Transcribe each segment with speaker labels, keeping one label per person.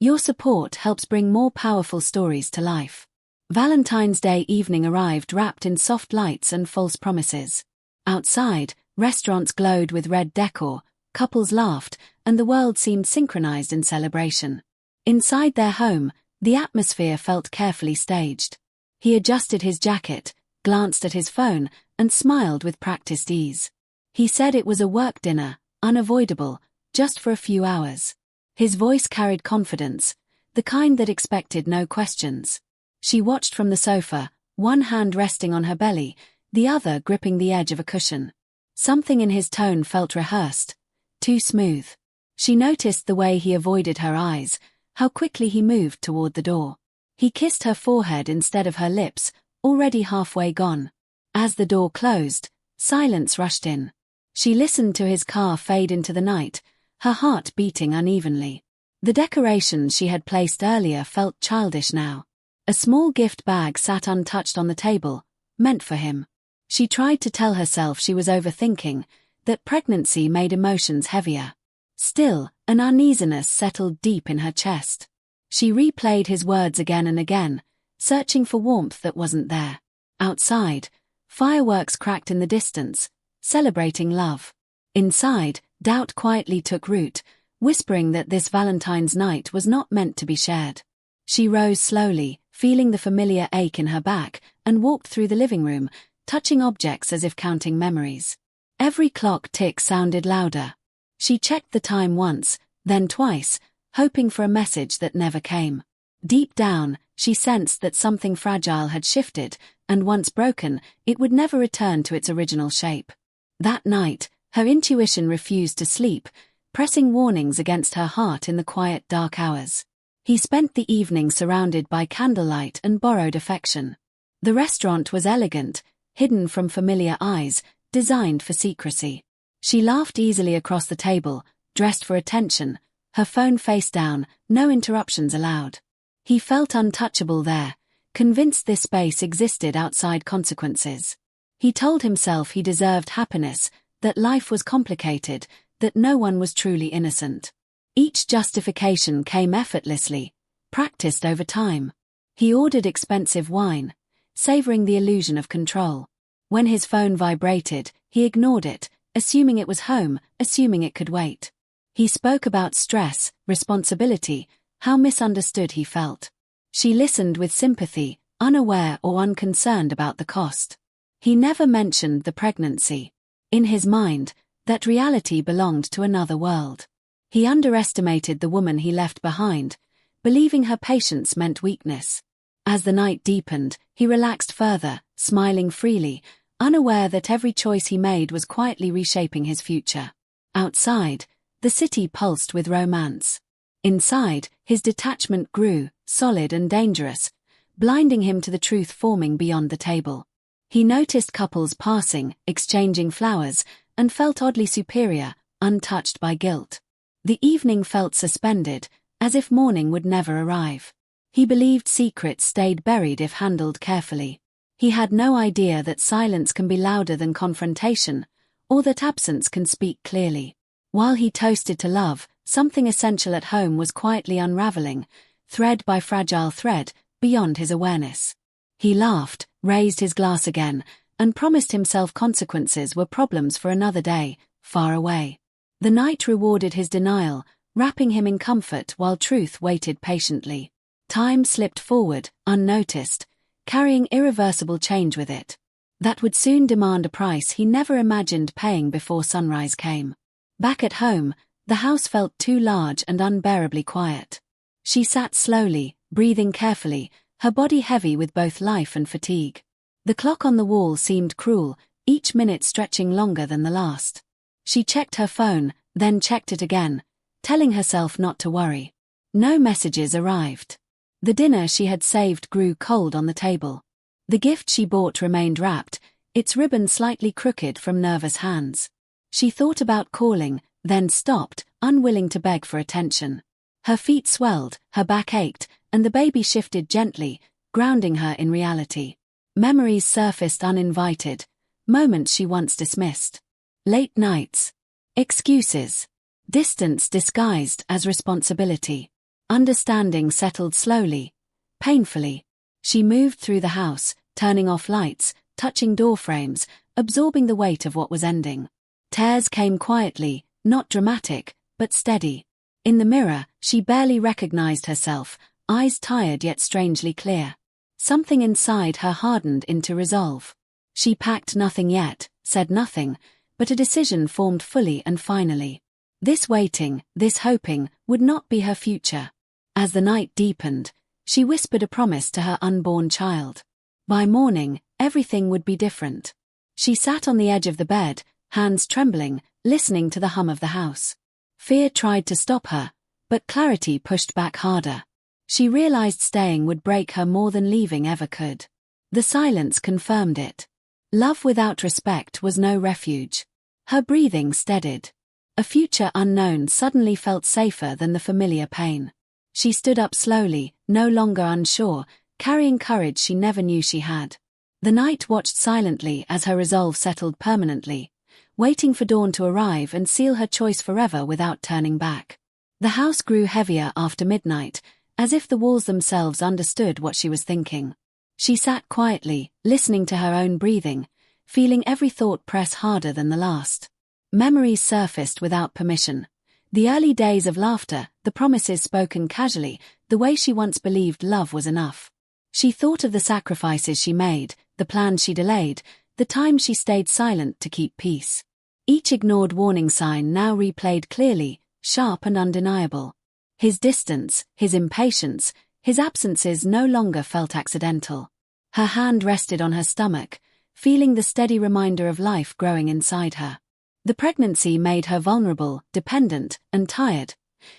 Speaker 1: Your support helps bring more powerful stories to life. Valentine's Day evening arrived wrapped in soft lights and false promises. Outside, restaurants glowed with red decor, couples laughed, and the world seemed synchronized in celebration. Inside their home, the atmosphere felt carefully staged. He adjusted his jacket, glanced at his phone, and smiled with practiced ease. He said it was a work dinner, unavoidable, just for a few hours. His voice carried confidence, the kind that expected no questions. She watched from the sofa, one hand resting on her belly, the other gripping the edge of a cushion. Something in his tone felt rehearsed, too smooth. She noticed the way he avoided her eyes, how quickly he moved toward the door. He kissed her forehead instead of her lips, already halfway gone. As the door closed, silence rushed in. She listened to his car fade into the night, her heart beating unevenly. The decorations she had placed earlier felt childish now. A small gift bag sat untouched on the table, meant for him. She tried to tell herself she was overthinking, that pregnancy made emotions heavier. Still, an uneasiness settled deep in her chest. She replayed his words again and again, searching for warmth that wasn't there. Outside, fireworks cracked in the distance, celebrating love. Inside, doubt quietly took root, whispering that this Valentine's night was not meant to be shared. She rose slowly, feeling the familiar ache in her back, and walked through the living room, touching objects as if counting memories. Every clock tick sounded louder. She checked the time once, then twice, hoping for a message that never came. Deep down, she sensed that something fragile had shifted, and once broken, it would never return to its original shape. That night, her intuition refused to sleep, pressing warnings against her heart in the quiet dark hours. He spent the evening surrounded by candlelight and borrowed affection. The restaurant was elegant, hidden from familiar eyes, designed for secrecy. She laughed easily across the table, dressed for attention, her phone face down, no interruptions allowed. He felt untouchable there, convinced this space existed outside consequences. He told himself he deserved happiness, that life was complicated, that no one was truly innocent. Each justification came effortlessly, practiced over time. He ordered expensive wine, savoring the illusion of control. When his phone vibrated, he ignored it, assuming it was home, assuming it could wait. He spoke about stress, responsibility, how misunderstood he felt. She listened with sympathy, unaware or unconcerned about the cost. He never mentioned the pregnancy. In his mind, that reality belonged to another world. He underestimated the woman he left behind, believing her patience meant weakness. As the night deepened, he relaxed further, smiling freely, unaware that every choice he made was quietly reshaping his future. Outside, the city pulsed with romance. Inside, his detachment grew, solid and dangerous, blinding him to the truth forming beyond the table. He noticed couples passing, exchanging flowers, and felt oddly superior, untouched by guilt. The evening felt suspended, as if morning would never arrive. He believed secrets stayed buried if handled carefully. He had no idea that silence can be louder than confrontation, or that absence can speak clearly. While he toasted to love, something essential at home was quietly unraveling, thread by fragile thread, beyond his awareness. He laughed, raised his glass again, and promised himself consequences were problems for another day, far away. The night rewarded his denial, wrapping him in comfort while truth waited patiently. Time slipped forward, unnoticed, carrying irreversible change with it. That would soon demand a price he never imagined paying before sunrise came. Back at home, the house felt too large and unbearably quiet. She sat slowly, breathing carefully, her body heavy with both life and fatigue. The clock on the wall seemed cruel, each minute stretching longer than the last. She checked her phone, then checked it again, telling herself not to worry. No messages arrived. The dinner she had saved grew cold on the table. The gift she bought remained wrapped, its ribbon slightly crooked from nervous hands. She thought about calling, then stopped, unwilling to beg for attention. Her feet swelled, her back ached, and the baby shifted gently, grounding her in reality. Memories surfaced uninvited, moments she once dismissed. Late nights. Excuses. Distance disguised as responsibility. Understanding settled slowly, painfully. She moved through the house, turning off lights, touching door frames, absorbing the weight of what was ending. Tears came quietly, not dramatic, but steady. In the mirror, she barely recognized herself, eyes tired yet strangely clear. Something inside her hardened into resolve. She packed nothing yet, said nothing, but a decision formed fully and finally. This waiting, this hoping, would not be her future. As the night deepened, she whispered a promise to her unborn child. By morning, everything would be different. She sat on the edge of the bed, hands trembling, listening to the hum of the house. Fear tried to stop her, but clarity pushed back harder. She realized staying would break her more than leaving ever could. The silence confirmed it. Love without respect was no refuge. Her breathing steadied. A future unknown suddenly felt safer than the familiar pain. She stood up slowly, no longer unsure, carrying courage she never knew she had. The night watched silently as her resolve settled permanently, waiting for dawn to arrive and seal her choice forever without turning back. The house grew heavier after midnight, as if the walls themselves understood what she was thinking. She sat quietly, listening to her own breathing, feeling every thought press harder than the last. Memories surfaced without permission. The early days of laughter, the promises spoken casually, the way she once believed love was enough. She thought of the sacrifices she made, the plans she delayed, the times she stayed silent to keep peace. Each ignored warning sign now replayed clearly, sharp and undeniable. His distance, his impatience, his absences no longer felt accidental. Her hand rested on her stomach, feeling the steady reminder of life growing inside her. The pregnancy made her vulnerable, dependent, and tired,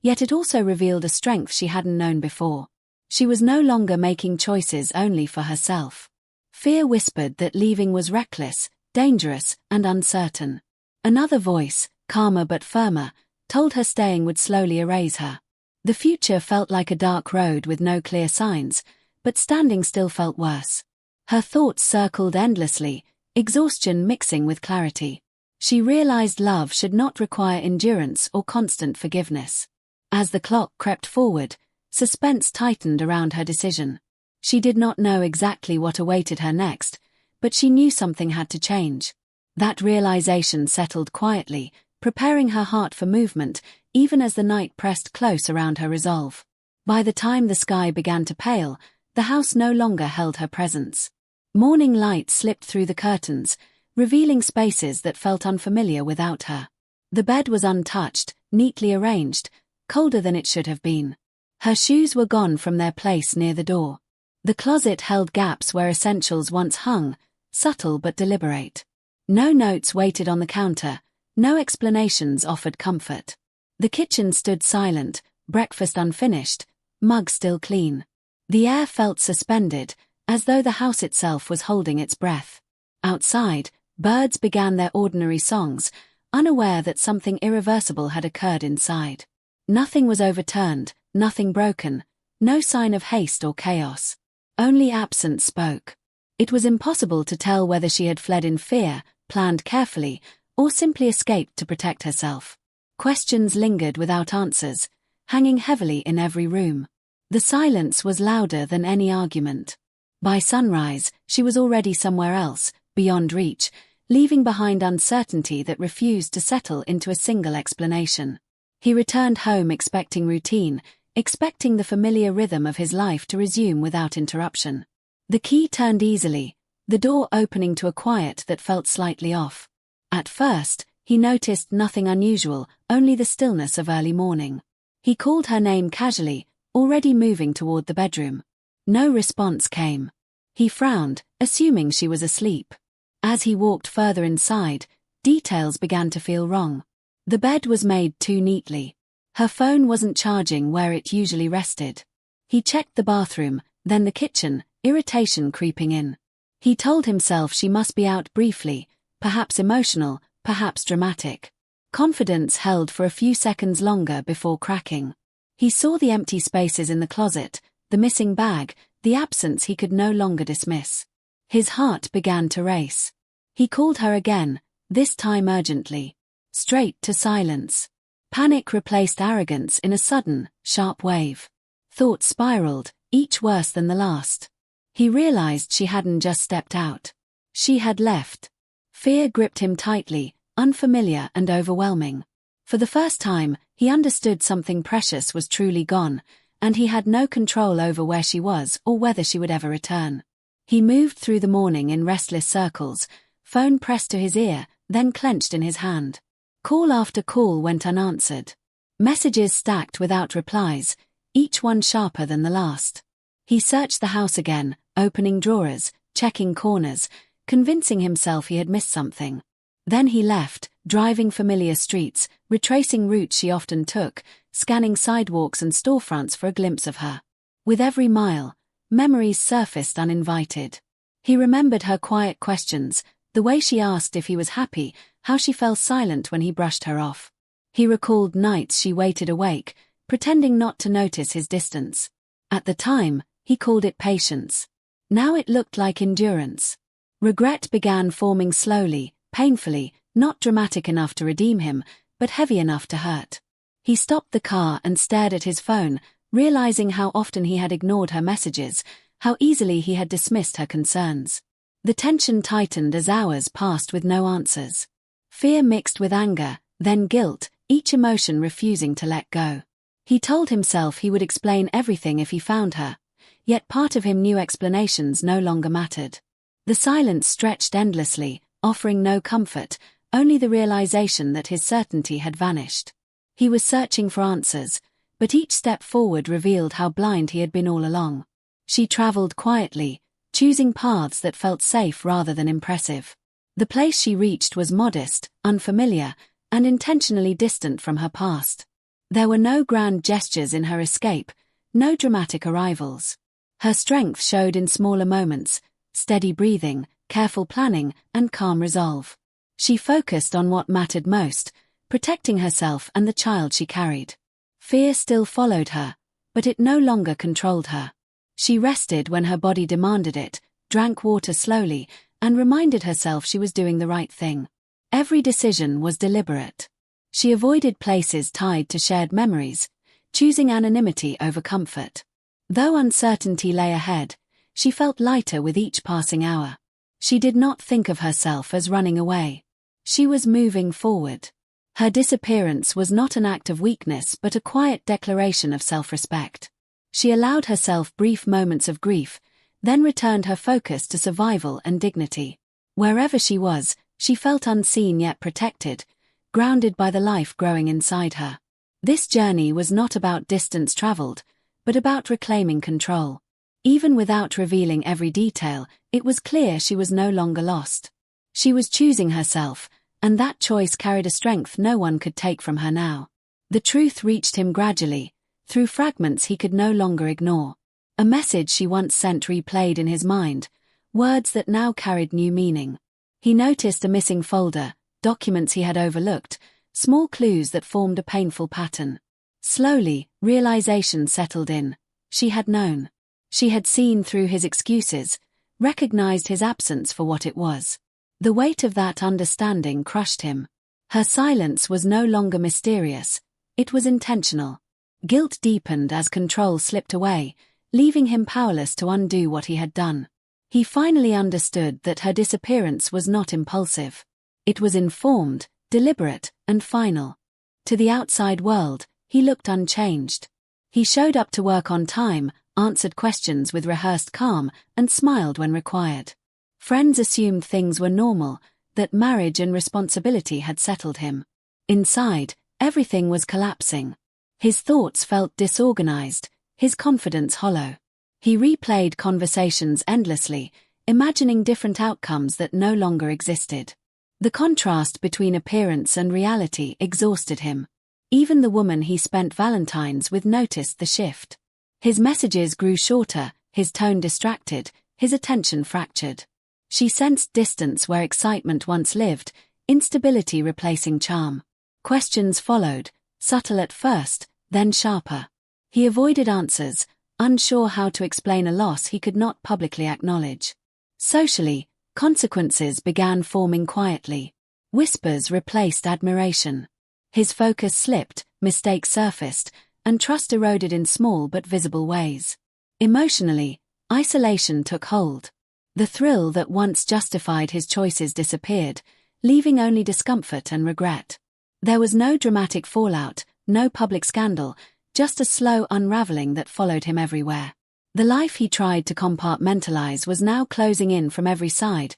Speaker 1: yet it also revealed a strength she hadn't known before. She was no longer making choices only for herself. Fear whispered that leaving was reckless, dangerous, and uncertain. Another voice, calmer but firmer, told her staying would slowly erase her. The future felt like a dark road with no clear signs, but standing still felt worse. Her thoughts circled endlessly, exhaustion mixing with clarity. She realized love should not require endurance or constant forgiveness. As the clock crept forward, suspense tightened around her decision. She did not know exactly what awaited her next, but she knew something had to change. That realization settled quietly, preparing her heart for movement, even as the night pressed close around her resolve. By the time the sky began to pale, the house no longer held her presence. Morning light slipped through the curtains, revealing spaces that felt unfamiliar without her. The bed was untouched, neatly arranged, colder than it should have been. Her shoes were gone from their place near the door. The closet held gaps where essentials once hung, subtle but deliberate. No notes waited on the counter, no explanations offered comfort. The kitchen stood silent, breakfast unfinished, mug still clean. The air felt suspended, as though the house itself was holding its breath. Outside, birds began their ordinary songs, unaware that something irreversible had occurred inside. Nothing was overturned, nothing broken, no sign of haste or chaos. Only absence spoke. It was impossible to tell whether she had fled in fear, planned carefully, or simply escaped to protect herself. Questions lingered without answers, hanging heavily in every room. The silence was louder than any argument. By sunrise, she was already somewhere else, beyond reach, leaving behind uncertainty that refused to settle into a single explanation. He returned home expecting routine, expecting the familiar rhythm of his life to resume without interruption. The key turned easily, the door opening to a quiet that felt slightly off. At first, he noticed nothing unusual, only the stillness of early morning. He called her name casually, already moving toward the bedroom. No response came. He frowned, assuming she was asleep. As he walked further inside, details began to feel wrong. The bed was made too neatly. Her phone wasn't charging where it usually rested. He checked the bathroom, then the kitchen, irritation creeping in. He told himself she must be out briefly, perhaps emotional, perhaps dramatic. Confidence held for a few seconds longer before cracking. He saw the empty spaces in the closet, the missing bag, the absence he could no longer dismiss. His heart began to race. He called her again, this time urgently. Straight to silence. Panic replaced arrogance in a sudden, sharp wave. Thoughts spiraled, each worse than the last. He realized she hadn't just stepped out. She had left. Fear gripped him tightly, unfamiliar and overwhelming. For the first time, he understood something precious was truly gone, and he had no control over where she was or whether she would ever return. He moved through the morning in restless circles, phone pressed to his ear, then clenched in his hand. Call after call went unanswered. Messages stacked without replies, each one sharper than the last. He searched the house again, opening drawers, checking corners, convincing himself he had missed something. Then he left, driving familiar streets, retracing routes she often took, scanning sidewalks and storefronts for a glimpse of her. With every mile, memories surfaced uninvited. He remembered her quiet questions, the way she asked if he was happy, how she fell silent when he brushed her off. He recalled nights she waited awake, pretending not to notice his distance. At the time, he called it patience. Now it looked like endurance. Regret began forming slowly, painfully, not dramatic enough to redeem him, but heavy enough to hurt. He stopped the car and stared at his phone, realizing how often he had ignored her messages, how easily he had dismissed her concerns. The tension tightened as hours passed with no answers. Fear mixed with anger, then guilt, each emotion refusing to let go. He told himself he would explain everything if he found her, yet part of him knew explanations no longer mattered. The silence stretched endlessly, offering no comfort, only the realization that his certainty had vanished. He was searching for answers, but each step forward revealed how blind he had been all along. She traveled quietly, choosing paths that felt safe rather than impressive. The place she reached was modest, unfamiliar, and intentionally distant from her past. There were no grand gestures in her escape, no dramatic arrivals. Her strength showed in smaller moments, steady breathing, careful planning, and calm resolve. She focused on what mattered most, protecting herself and the child she carried. Fear still followed her, but it no longer controlled her. She rested when her body demanded it, drank water slowly, and reminded herself she was doing the right thing. Every decision was deliberate. She avoided places tied to shared memories, choosing anonymity over comfort. Though uncertainty lay ahead, she felt lighter with each passing hour. She did not think of herself as running away. She was moving forward. Her disappearance was not an act of weakness but a quiet declaration of self-respect. She allowed herself brief moments of grief, then returned her focus to survival and dignity. Wherever she was, she felt unseen yet protected, grounded by the life growing inside her. This journey was not about distance traveled, but about reclaiming control. Even without revealing every detail, it was clear she was no longer lost. She was choosing herself, and that choice carried a strength no one could take from her now. The truth reached him gradually, through fragments he could no longer ignore. A message she once sent replayed in his mind, words that now carried new meaning. He noticed a missing folder, documents he had overlooked, small clues that formed a painful pattern. Slowly, realization settled in. She had known. She had seen through his excuses, recognized his absence for what it was. The weight of that understanding crushed him. Her silence was no longer mysterious, it was intentional. Guilt deepened as control slipped away, leaving him powerless to undo what he had done. He finally understood that her disappearance was not impulsive. It was informed, deliberate, and final. To the outside world, he looked unchanged. He showed up to work on time, answered questions with rehearsed calm, and smiled when required. Friends assumed things were normal, that marriage and responsibility had settled him. Inside, everything was collapsing. His thoughts felt disorganized, his confidence hollow. He replayed conversations endlessly, imagining different outcomes that no longer existed. The contrast between appearance and reality exhausted him. Even the woman he spent Valentines with noticed the shift. His messages grew shorter, his tone distracted, his attention fractured. She sensed distance where excitement once lived, instability replacing charm. Questions followed, subtle at first, then sharper. He avoided answers, unsure how to explain a loss he could not publicly acknowledge. Socially, consequences began forming quietly. Whispers replaced admiration. His focus slipped, mistakes surfaced, and trust eroded in small but visible ways. Emotionally, isolation took hold. The thrill that once justified his choices disappeared, leaving only discomfort and regret. There was no dramatic fallout, no public scandal, just a slow unraveling that followed him everywhere. The life he tried to compartmentalize was now closing in from every side,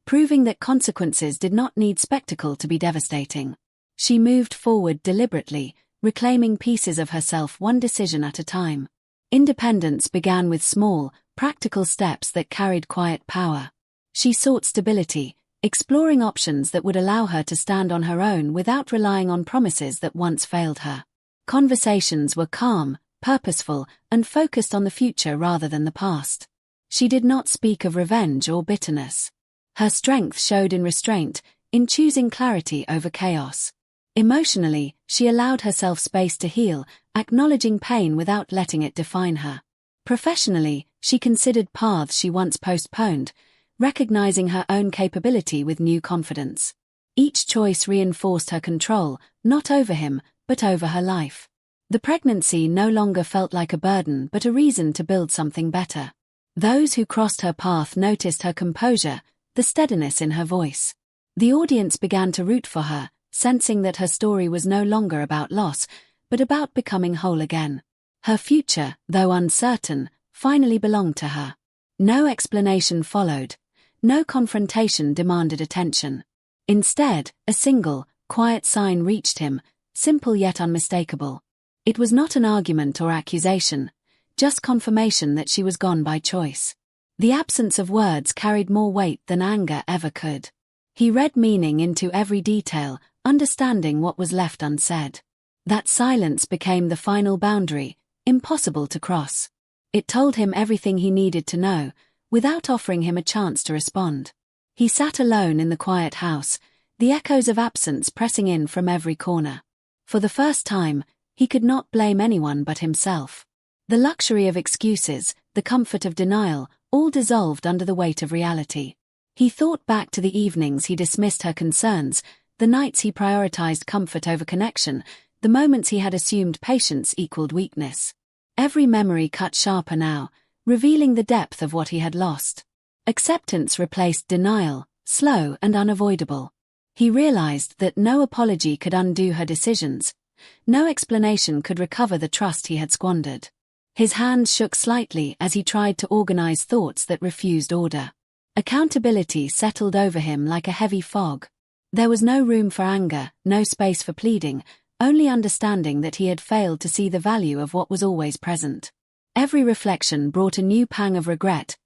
Speaker 1: proving that consequences did not need spectacle to be devastating. She moved forward deliberately, reclaiming pieces of herself one decision at a time. Independence began with small, practical steps that carried quiet power. She sought stability, exploring options that would allow her to stand on her own without relying on promises that once failed her. Conversations were calm, purposeful, and focused on the future rather than the past. She did not speak of revenge or bitterness. Her strength showed in restraint, in choosing clarity over chaos. Emotionally, she allowed herself space to heal, acknowledging pain without letting it define her. Professionally, she considered paths she once postponed, recognizing her own capability with new confidence. Each choice reinforced her control, not over him, but over her life. The pregnancy no longer felt like a burden but a reason to build something better. Those who crossed her path noticed her composure, the steadiness in her voice. The audience began to root for her, sensing that her story was no longer about loss, but about becoming whole again. Her future, though uncertain, finally belonged to her. No explanation followed. No confrontation demanded attention. Instead, a single, quiet sign reached him, simple yet unmistakable. It was not an argument or accusation, just confirmation that she was gone by choice. The absence of words carried more weight than anger ever could. He read meaning into every detail, understanding what was left unsaid. That silence became the final boundary, impossible to cross. It told him everything he needed to know, without offering him a chance to respond. He sat alone in the quiet house, the echoes of absence pressing in from every corner. For the first time, he could not blame anyone but himself. The luxury of excuses, the comfort of denial, all dissolved under the weight of reality. He thought back to the evenings he dismissed her concerns, the nights he prioritized comfort over connection, the moments he had assumed patience equaled weakness. Every memory cut sharper now, revealing the depth of what he had lost. Acceptance replaced denial, slow and unavoidable. He realized that no apology could undo her decisions. No explanation could recover the trust he had squandered. His hands shook slightly as he tried to organize thoughts that refused order. Accountability settled over him like a heavy fog. There was no room for anger, no space for pleading, only understanding that he had failed to see the value of what was always present. Every reflection brought a new pang of regret,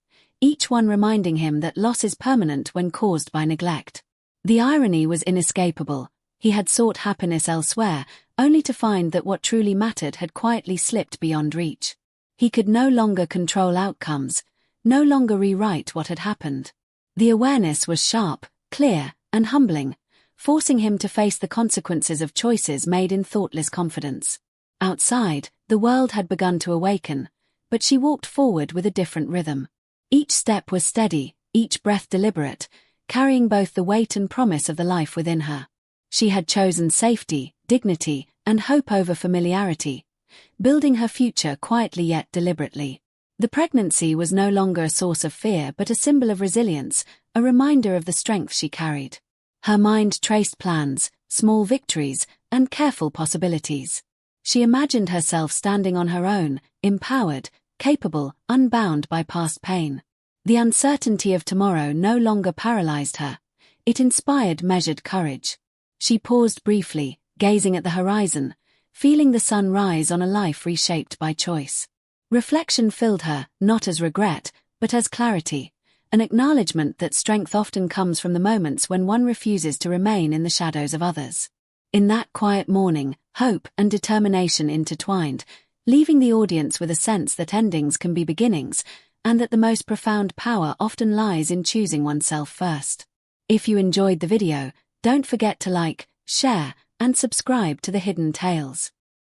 Speaker 1: each one reminding him that loss is permanent when caused by neglect. The irony was inescapable. He had sought happiness elsewhere, only to find that what truly mattered had quietly slipped beyond reach. He could no longer control outcomes, no longer rewrite what had happened. The awareness was sharp, clear, and humbling, forcing him to face the consequences of choices made in thoughtless confidence. Outside, the world had begun to awaken, but she walked forward with a different rhythm. Each step was steady, each breath deliberate, carrying both the weight and promise of the life within her. She had chosen safety, dignity, and hope over familiarity, building her future quietly yet deliberately. The pregnancy was no longer a source of fear but a symbol of resilience, a reminder of the strength she carried. Her mind traced plans, small victories, and careful possibilities. She imagined herself standing on her own, empowered, capable, unbound by past pain. The uncertainty of tomorrow no longer paralyzed her. It inspired measured courage. She paused briefly, gazing at the horizon, feeling the sun rise on a life reshaped by choice. Reflection filled her, not as regret, but as clarity, an acknowledgement that strength often comes from the moments when one refuses to remain in the shadows of others. In that quiet morning, hope and determination intertwined, leaving the audience with a sense that endings can be beginnings, and that the most profound power often lies in choosing oneself first. If you enjoyed the video, don't forget to like, share, and subscribe to the Hidden Tales.